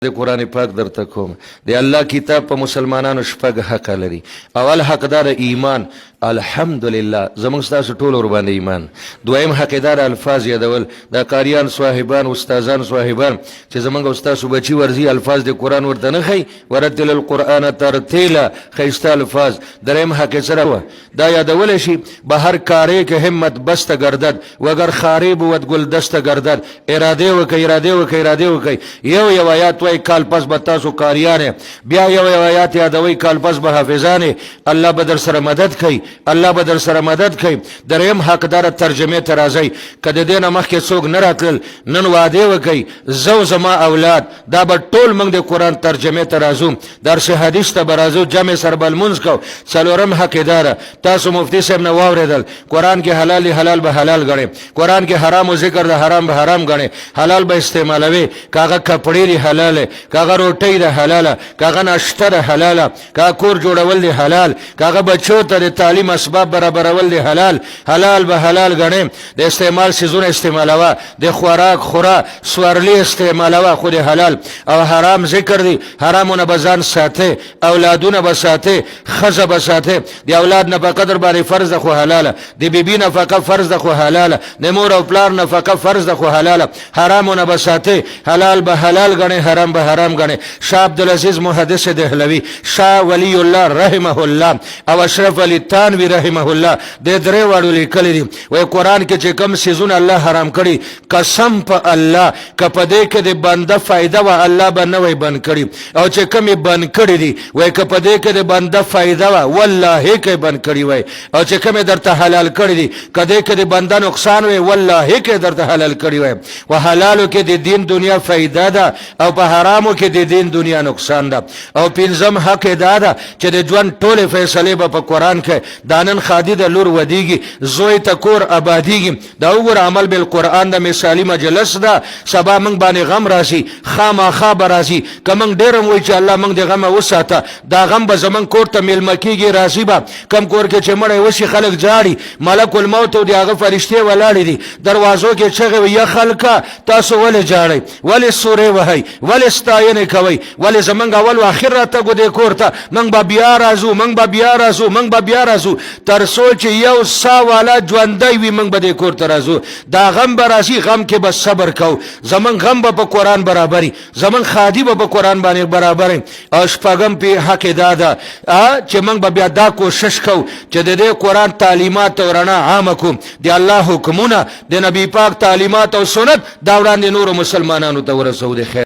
د قرآن پاک درته کوم د الله کتاب په مسلمانانو شپږ حق لري. اول حقدار ایمان، الحمدلله زمونږ ستاسو ټول ور باندې ایمان. دویم حقدار الفاظ یادول، د قاریان صاحبان استادان صاحبان چې زمونږ استادو بچي ورزي الفاظ د قرآن ورته نه خي، ورتل القرآن ترتیلا خيستا الفاظ. دریم حق سره دا یادول شي بهر کاری که همت بست گردد وگر خاری بود گل دست گردد. اراده وکي اراده وکي اراده وکي. یو آیات وای کال پس به تاسو کاریانه، بیا یو آیات یادوي کال پس به حافظانه. الله به در سره مدد کوي، الله به در سره مدد کوي. دریم حقدار ترجمه ترازی کده دینه مخکې څوک نه راتل نن وعده وکي زو زما اولاد دا به ټول موږ د قرآن ترجمه ترازو درس حدیث ته برازو جمع سربل منځ کو. څلورم حقدار تاسو مفتی صاحب نه واوریدل قرآن کې حلال حلال به حلال غني، قرآن کې حرام او ذکر د حرام به حرام غني، حلال به استعمالوي. کاغه کپڑے دی حلال، کاغه روټي ده حلاله، کاغه ناشته ده حلاله، کاغه کور جوړول دی حلال، کاغه بچو ته د تعلیم اسباب برابرول دی حلال. حلال به حلال غني، د استعمال سيزونه استعمالوا، د خوراک خورا سوارلی استعمالوا خو دی حلال. او حرام ذکر دی، حرامونه بزان ساته، اولادونه بساته، خزه بساته. دی اولاد نه په قدر باندې فرض ده خو حلاله، دی بیبی نه فقط فرض ده خو حلاله، د مور او پلار نه فقط فرض ده خو حلاله. حرامونه بساته، حلال به حلال غني، حرام به حرام غني. شاه عبدالعزیز محدث دهلوی، شاه ولی الله رحمه الله او اشرف علی تانوی رحمه الله د درې واړو لیکل دي وای قرآن کې چې کوم سيزونه الله حرام کړي قسم په الله کپدې کې د بنده فائدہ و الله به نه وي بند کړي، او چې کوم بند کړي دي وای کپدې کې د بنده فائدہ و والله کې بند کړي وای، او چې کوم درته حلال کړي دي کدی کې د بنده نقصان وي والله کې درته حلال کړي وای. وحلالو کې د دین دنیا فائدہ ده او په حرامو کې د دین دنیا نقصان ده. او پنځم حق دا ده چې د ژوند ټول فیصله به په قرآن کې دانن خادي د لور ودیږي، زوی ته کور آبادیږي. دا وګور عمل بالقرآن د مثالی مجلس ده. سبا موږ باندې غم راشي خامخا به راځي، که موږ ډېر وایو چې الله موږ د غم وساته دا غم به زموږ کور ته میلمه کېږي راځي. به کم کور کې چې مړی وشي خلک جاړي، ملک الموت او د هغه فرشتې ولاړې دي دروازو کې چغې وي یا خلکه تاسو ولې جاړئ، ولې سورې وهئ، ولې ستاینې کوي، ولې زمونږ اول و اخر راتګو دې کور ته موږ به بیا راځو، موږ به بیا راځو، موږ به بیا راځو تر څو چې یو سا والا ژوندی وي موږ به دې کور ته راځو. دا غم به راشي، غم کې به صبر کوو، زمونږ غم به په قرآن برابري، زمونږ خادي به په قرآن باندې برابري. او شپږم په حق دا ده چې موږ به بیا دا کوشش کوو چې د دې قرآن تعلیمات او رڼا عامه کړو، د الله حکمونه د نبی پاک تعلیمات او سنت دا وړاندې نورو مسلمانانو ته ورسوو. د خیر